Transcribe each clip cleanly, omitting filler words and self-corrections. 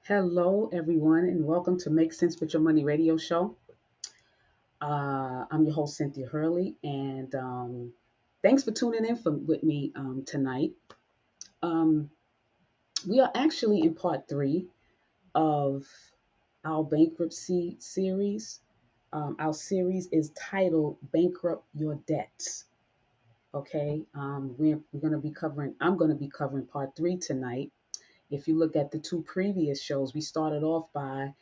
Hello, everyone, and welcome to Make Sense with Your Money radio show. I'm your host, Cynthia Hurley, and thanks for tuning in with me tonight. Um, we are actually in part three of our bankruptcy series. Our series is titled Bankrupt Your Debts. Okay, we're going to be covering, I'm going to be covering part three tonight. If you look at the two previous shows, we started off by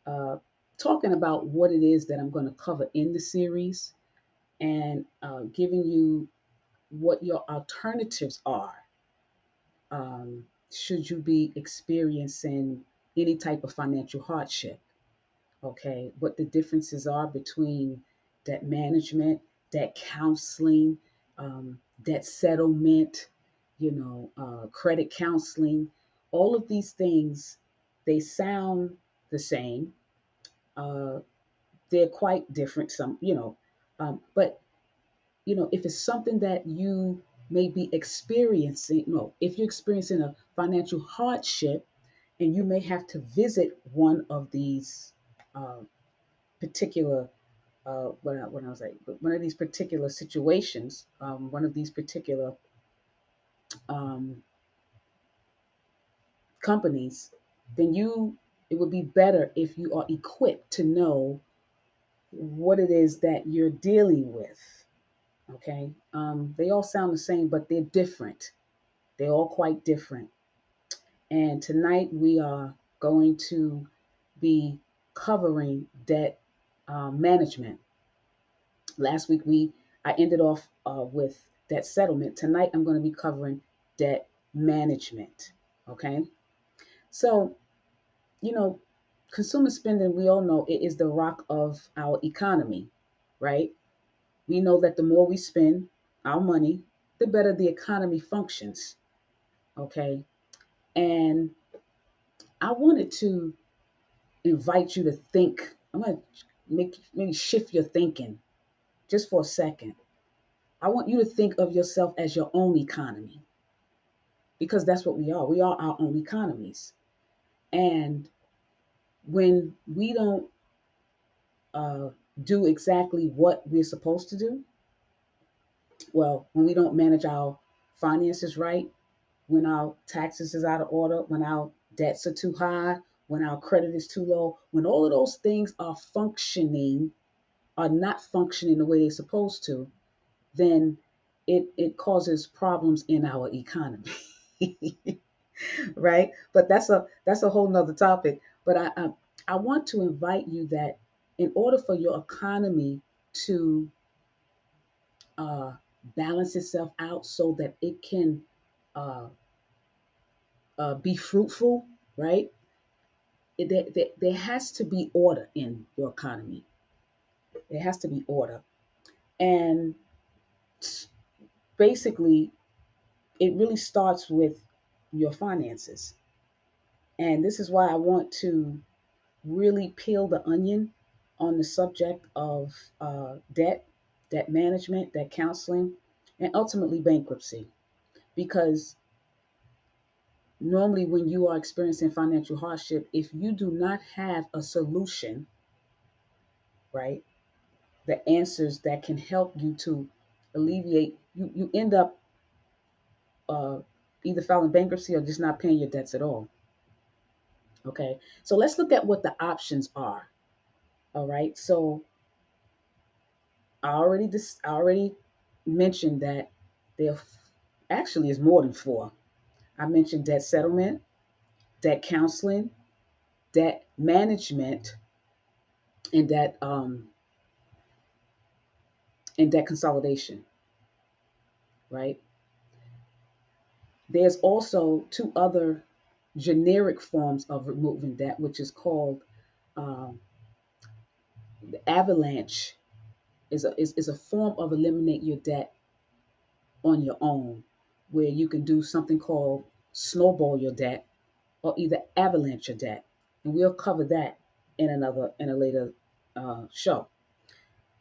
uh, talking about what it is that I'm going to cover in the series and giving you what your alternatives are should you be experiencing any type of financial hardship. Okay, what the differences are between debt management, debt counseling, debt settlement, credit counseling. All of these things, they sound the same. Uh, they're quite different. But if it's something that you may be experiencing, no, if you're experiencing a financial hardship and you may have to visit one of these uh, particular when I was like one of these particular situations, one of these particular um, companies, then it would be better if you are equipped to know what it is that you're dealing with. Okay, they all sound the same, but they're different. They're all quite different. And tonight we are going to be covering debt management. Last week I ended off with debt settlement. Tonight I'm going to be covering debt management. Okay, so you know, consumer spending, we all know it is the rock of our economy, right? We know that the more we spend our money, the better the economy functions. Okay. And I wanted to invite you to think. I'm going to maybe shift your thinking just for a second. I want you to think of yourself as your own economy because that's what we are. We are our own economies. And when we don't uh, do exactly what we're supposed to do, well, when we don't manage our finances right, when our taxes is out of order, when our debts are too high, when our credit is too low, when all of those things are not functioning the way they're supposed to, then it causes problems in our economy. Right? But that's a whole nother topic. But I want to invite you that in order for your economy to uh, balance itself out so that it can uh, be fruitful, right? There has to be order in your economy. There has to be order. And basically, it really starts with your finances. And this is why I want to really peel the onion on the subject of debt management, debt counseling, and ultimately bankruptcy. Because normally, when you are experiencing financial hardship, if you do not have a solution, right, the answers that can help you to alleviate, you end up uh, either filing bankruptcy or just not paying your debts at all. Okay, so let's look at what the options are. All right, so I already mentioned that there actually is more than four. I mentioned debt settlement, debt counseling, debt management, and debt consolidation. Right. There's also two other generic forms of removing debt, which is called um, the avalanche. Is a form of eliminate your debt on your own, where you can do something called snowball your debt or either avalanche your debt, and we'll cover that in a later show.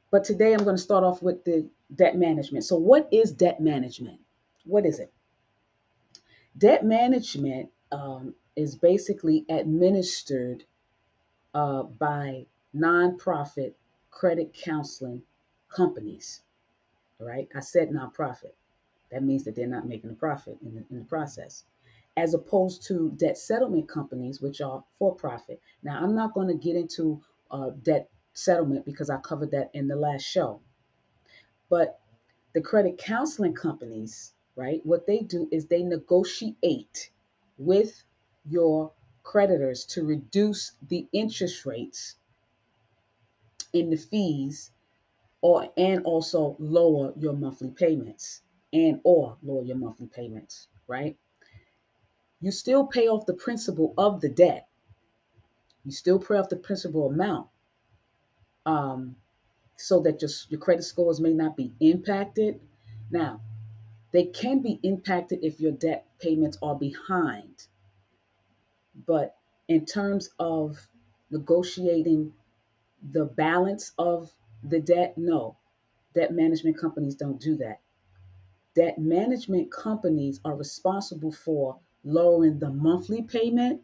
But today I'm going to start off with the debt management. So, what is debt management? What is it? Debt management is basically administered by nonprofit credit counseling companies. Right? I said nonprofit. That means that they're not making a profit in the process, as opposed to debt settlement companies, which are for profit. Now, I'm not going to get into debt settlement because I covered that in the last show. But the credit counseling companies, right, what they do is they negotiate with your creditors to reduce the interest rates in the fees and also lower your monthly payments right? You still pay off the principal of the debt. You still pay off the principal amount, um, so that your credit scores may not be impacted. Now, they can be impacted if your debt payments are behind, but in terms of negotiating the balance of the debt, no, debt management companies don't do that. Debt management companies are responsible for lowering the monthly payment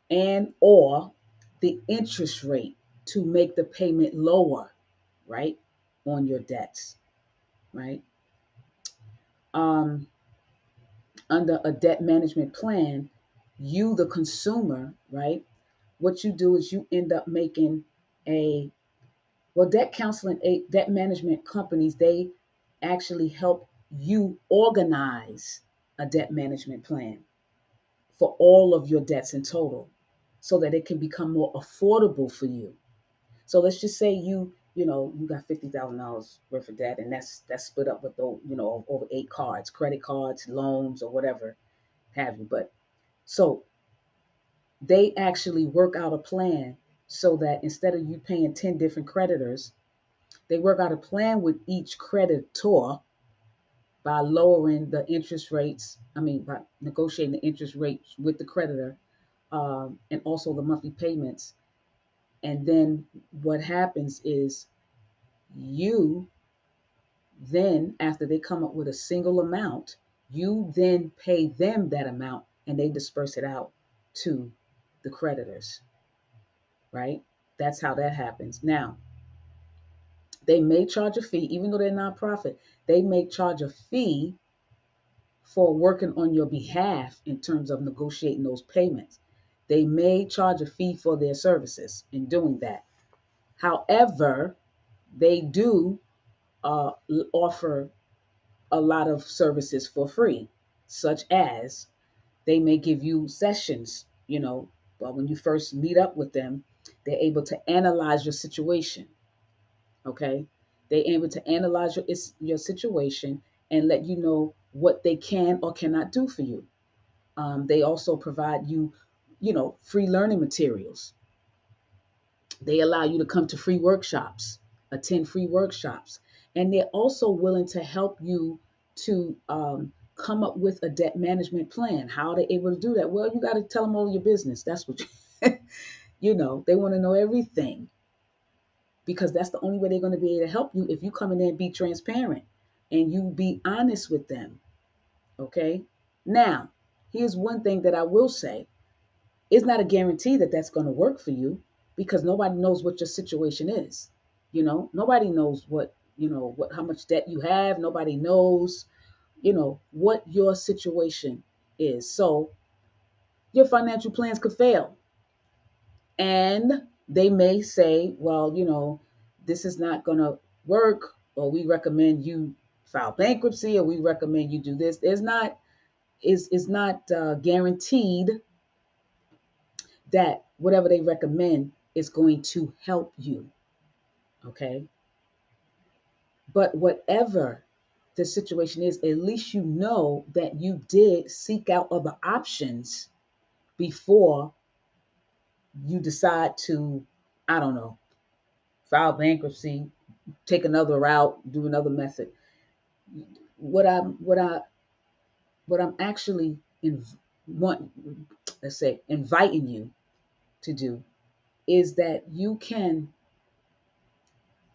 and or the interest rate to make the payment lower, right, on your debts, right? Um, Under a debt management plan, you, the consumer, right, what you do is you end up making a well, debt management companies, they actually help you organize a debt management plan for all of your debts in total so that it can become more affordable for you. So let's just say you got $50,000 worth of debt, and that's split up with over 8 cards, credit cards, loans, or whatever have you. But so they actually work out a plan so that instead of you paying 10 different creditors, they work out a plan with each creditor by lowering the interest rates. I mean, by negotiating the interest rates with the creditor, and also the monthly payments. And then what happens is you then, after they come up with a single amount, you then pay them that amount and they disperse it out to the creditors, right? That's how that happens. Now, they may charge a fee, even though they're nonprofit, they may charge a fee for working on your behalf in terms of negotiating those payments. They may charge a fee for their services in doing that. However, they do uh, offer a lot of services for free, such as they may give you sessions, but when you first meet up with them, they're able to analyze your situation, okay? They're able to analyze your situation and let you know what they can or cannot do for you. They also provide you, free learning materials. They allow you to come to free workshops, attend free workshops, and they're also willing to help you to come up with a debt management plan. How are they able to do that? Well, you got to tell them all your business. That's what they want to know everything because that's the only way they're going to be able to help you if you come in there and be transparent and you be honest with them. Okay. Now, here's one thing that I will say: it's not a guarantee that that's going to work for you because nobody knows what your situation is. Nobody knows what how much debt you have. Nobody knows, what your situation is. So your financial plans could fail. And they may say, well, this is not going to work, or we recommend you file bankruptcy, or we recommend you do this. It's not guaranteed that whatever they recommend is going to help you. Okay. But whatever the situation is, at least you know that you did seek out other options before you decide to, I don't know, file bankruptcy, take another route, do another method. What I'm what I what I'm actually want let's say inviting you to do is that you can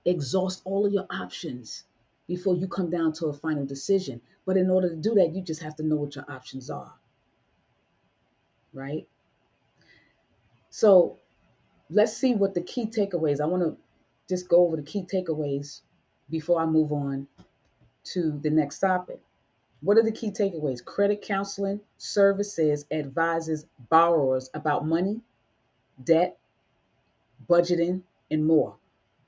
exhaust all of your options before you come down to a final decision. But in order to do that, you just have to know what your options are. right? So let's see what the key takeaways. I want to just go over the key takeaways before I move on to the next topic. What are the key takeaways? Credit counseling services advises borrowers about money, debt, budgeting, and more.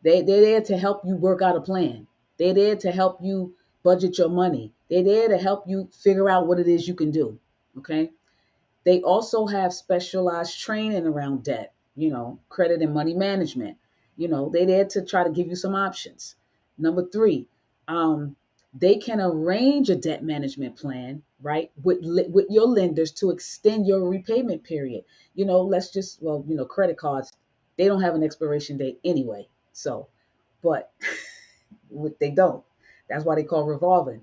They're there to help you work out a plan. They're there to help you budget your money. They're there to help you figure out what it is you can do. Okay. They also have specialized training around debt, credit and money management. They're there to try to give you some options. Number three, um, they can arrange a debt management plan, right, with your lenders to extend your repayment period. Credit cards, they don't have an expiration date anyway. So, but they don't. That's why they call revolving.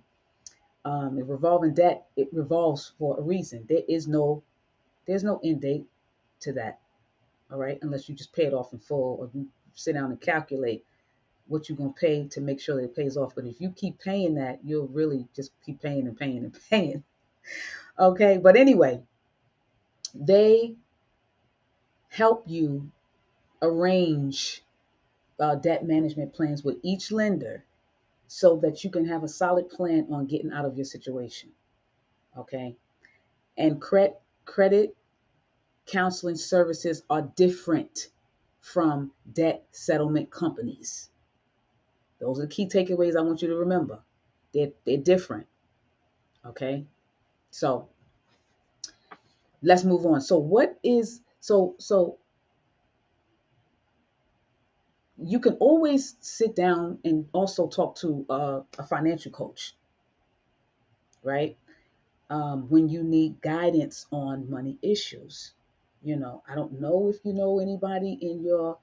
Revolving debt, it revolves for a reason. There's no end date to that, all right, unless you just pay it off in full or you sit down and calculate what you're going to pay to make sure that it pays off. But if you keep paying that, you'll really just keep paying and paying and paying. Okay, but anyway, they help you arrange debt management plans with each lender so that you can have a solid plan on getting out of your situation. Okay, and credit counseling services are different from debt settlement companies. Those are the key takeaways I want you to remember. They're different. Okay. So let's move on. So what is so you can always sit down and also talk to a financial coach, right? When you need guidance on money issues. I don't know if you know anybody in your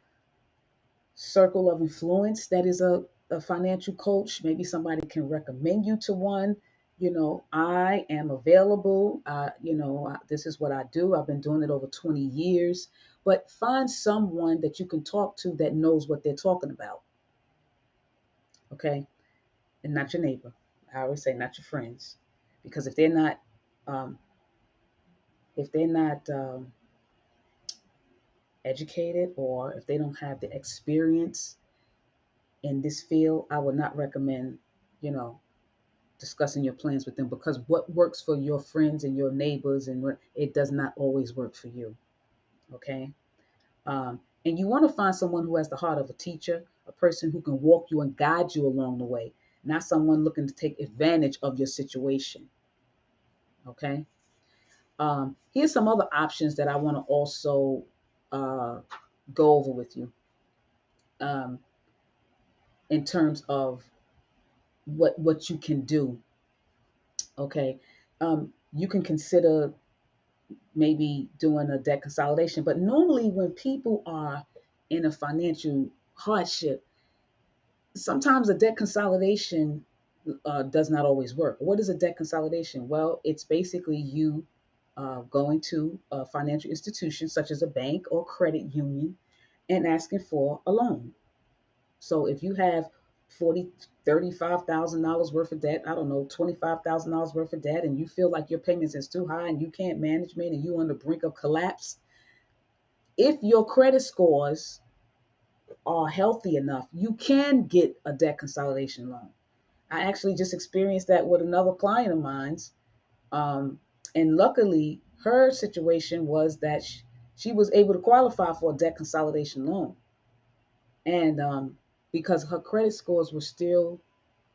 circle of influence that is a financial coach. Maybe somebody can recommend you to one. I am available. This is what I do. I've been doing it over 20 years. But find someone that you can talk to that knows what they're talking about. Okay. And not your neighbor. I always say not your friends. Because um, if they're not educated or if they don't have the experience in this field, I would not recommend, you know, discussing your plans with them because what works for your friends and your neighbors and it does not always work for you. Okay. And you want to find someone who has the heart of a teacher, a person who can walk you and guide you along the way, not someone looking to take advantage of your situation. Okay. Here's some other options that I want to also uh, go over with you um, in terms of what you can do. Okay. You can consider maybe doing a debt consolidation. But normally, when people are in a financial hardship, sometimes a debt consolidation does not always work. What is a debt consolidation? Well, it's basically you going to a financial institution such as a bank or credit union and asking for a loan. So if you have 40, $35,000 worth of debt, I don't know, $25,000 worth of debt, and you feel like your payments is too high and you can't manage it and you on the brink of collapse, if your credit scores are healthy enough, you can get a debt consolidation loan. I actually just experienced that with another client of mine's. Um, and luckily, her situation was that she was able to qualify for a debt consolidation loan. And because her credit scores were still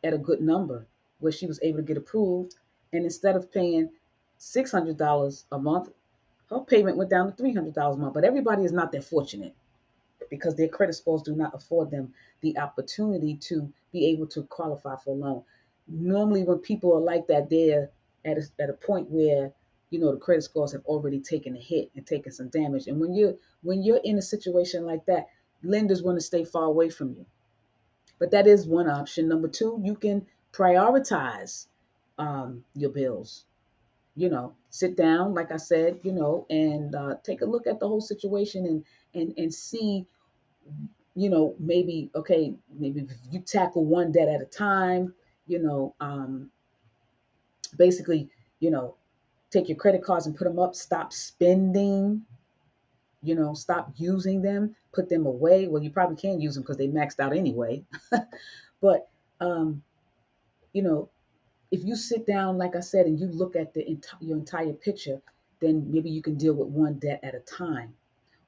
at a good number where she was able to get approved. And instead of paying $600 a month, her payment went down to $300 a month. But everybody is not that fortunate because their credit scores do not afford them the opportunity to be able to qualify for a loan. Normally, when people are like that, they're at a point where the credit scores have already taken a hit and taken some damage. And when you're in a situation like that, lenders want to stay far away from you. But that is one option. Number two, you can prioritize your bills. Sit down, like I said, and take a look at the whole situation and see, maybe you tackle one debt at a time. You know, basically, you know, take your credit cards and put them up. Stop spending, stop using them, put them away. Well, you probably can't use them because they maxed out anyway. But, um, you know, if you sit down, like I said, and you look at your entire picture, then maybe you can deal with one debt at a time.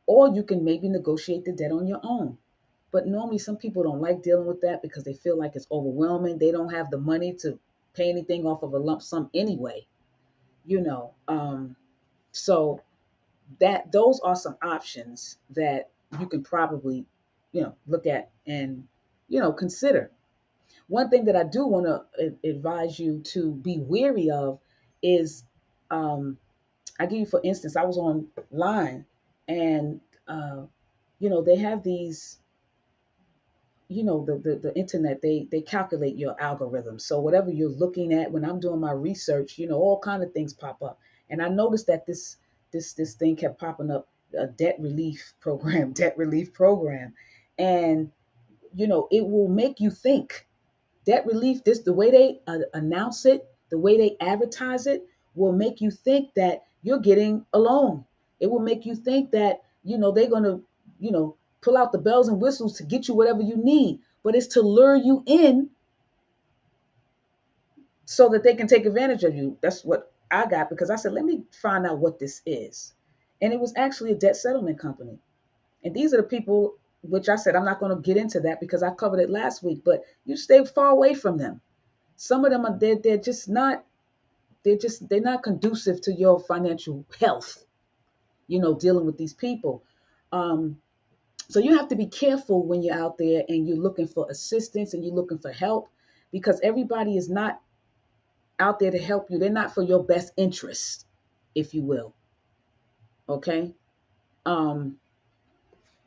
Or you can maybe negotiate the debt on your own. But normally, some people don't like dealing with that because they feel like it's overwhelming. They don't have the money to pay anything off of a lump sum anyway. You know, so that those are some options that you can probably, look at and consider. One thing that I do want to advise you to be wary of is, um, I give you for instance, I was online and they have these, the internet, they calculate your algorithm. So whatever you're looking at, when I'm doing my research, all kind of things pop up. And I noticed that this thing kept popping up, a debt relief program, debt relief program. And it will make you think. Debt relief, this, the way they announce it, the way they advertise it, will make you think that you're getting a loan. It will make you think that they're going to pull out the bells and whistles to get you whatever you need, but it's to lure you in so that they can take advantage of you. That's what I got, because I said, let me find out what this is. And it was actually a debt settlement company. And these are the people, which I said I'm not going to get into that because I covered it last week, but you stay far away from them. Some of them are, they're just not, they're not conducive to your financial health, dealing with these people. Um, so you have to be careful when you're out there and you're looking for assistance and you're looking for help, because everybody is not out there to help you. They're not for your best interest, if you will. Okay. Um,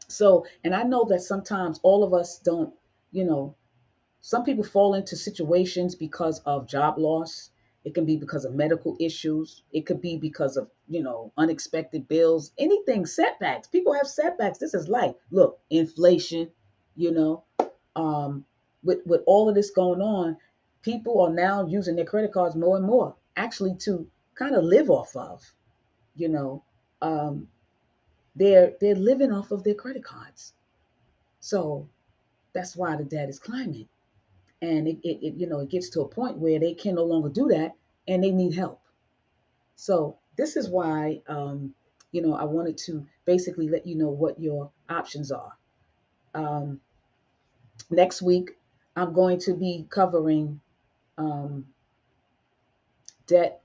so, and I know that sometimes all of us don't, you know, some people fall into situations because of job loss. It can be because of medical issues. It could be because of, unexpected bills, anything, setbacks. People have setbacks. This is life. Look, inflation, you know, um, with all of this going on, people are now using their credit cards more and more, actually to kind of live off of, you know. Um, they're living off of their credit cards. So that's why the debt is climbing. And it gets to a point where they can no longer do that and they need help. So this is why I wanted to basically let you know what your options are. um, Next week I'm going to be covering um, debt.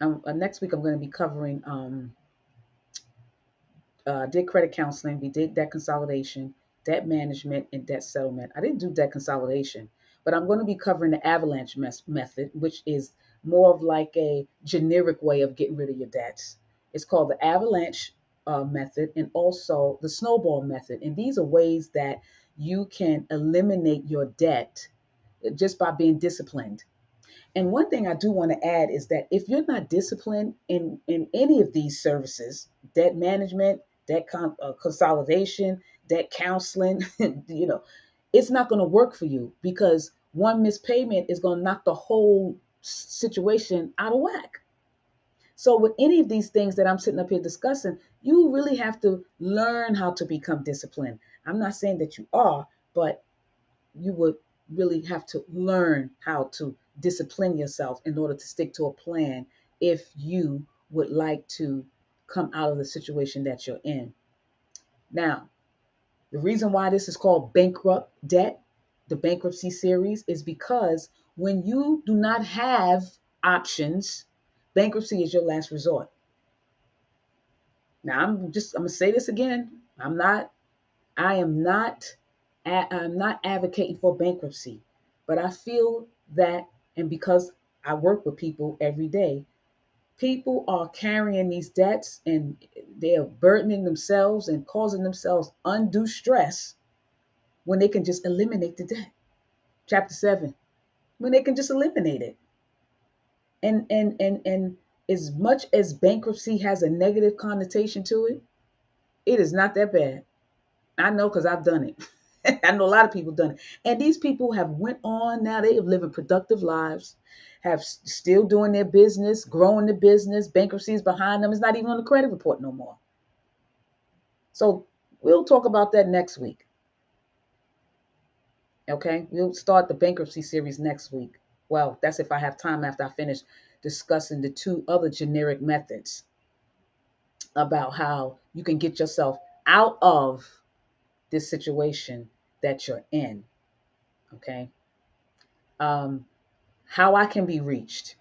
Next week I'm going to be covering did credit counseling, we did debt consolidation, debt management, and debt settlement. I didn't do debt consolidation, but I'm going to be covering the avalanche method, which is more of like a generic way of getting rid of your debts. It's called the avalanche method and also the snowball method. And these are ways that you can eliminate your debt just by being disciplined. And one thing I do want to add is that if you're not disciplined in any of these services, debt management, consolidation, debt counseling, it's not going to work for you, because one missed payment is going to knock the whole situation out of whack. So with any of these things that I'm sitting up here discussing, you really have to learn how to become disciplined. I'm not saying that you are, but you would really have to learn how to discipline yourself in order to stick to a plan if you would like to come out of the situation that you're in. Now, the reason why this is called bankrupt debt, the bankruptcy series, is because when you do not have options, bankruptcy is your last resort. Now, I'm going to say this again. I am not I'm not advocating for bankruptcy, but I feel that, and because I work with people every day, people are carrying these debts and they are burdening themselves and causing themselves undue stress when they can just eliminate the debt. Chapter 7, when they can just eliminate it. And as much as bankruptcy has a negative connotation to it, it is not that bad. I know, because I've done it. I know a lot of people done it. And these people have went on now. They have living productive lives, have still doing their business, growing the business, bankruptcies behind them. It's not even on the credit report no more. So we'll talk about that next week. Okay, we'll start the bankruptcy series next week. Well, that's if I have time after I finish discussing the two other generic methods about how you can get yourself out of this situation that you're in. Okay. Um, how I can be reached.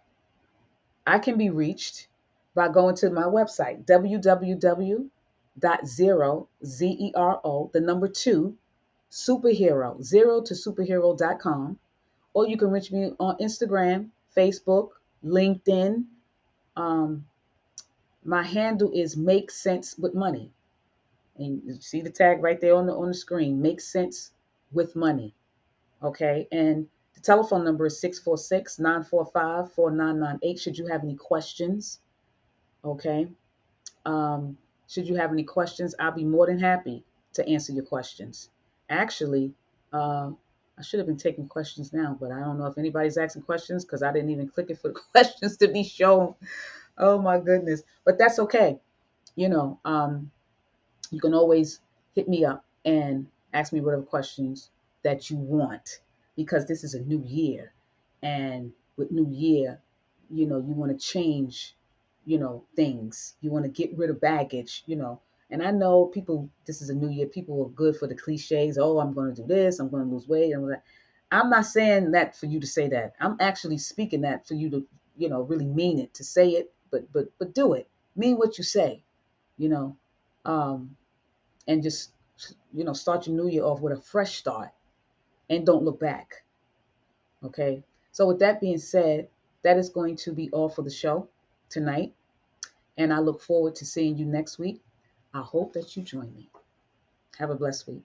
I can be reached by going to my website, www.zero, zero, the number two, superhero, zero to superhero.com. Or you can reach me on Instagram, Facebook, LinkedIn. Um, my handle is Make Sense with Money. And you see the tag right there on the screen, Make Sense with Money. Okay. And the telephone number is 646-945-4998. Should you have any questions? Okay. Um, should you have any questions, I'll be more than happy to answer your questions. Actually, I should have been taking questions now, but I don't know if anybody's asking questions because I didn't even click it for the questions to be shown. Oh my goodness. But that's okay. You know, you can always hit me up and ask me whatever questions that you want because this is a new year. And with new year, you want to change, things. You want to get rid of baggage, And I know people, this is a new year, people are good for the cliches. Oh, I'm going to do this. I'm going to lose weight. I'm not saying that for you to say that. I'm actually speaking that for you to, really mean it, to say it, but do it. Mean what you say, you know. Um, and just start your new year off with a fresh start and don't look back. Okay, so with that being said, that is going to be all for the show tonight, and I look forward to seeing you next week. I hope that you join me. Have a blessed week.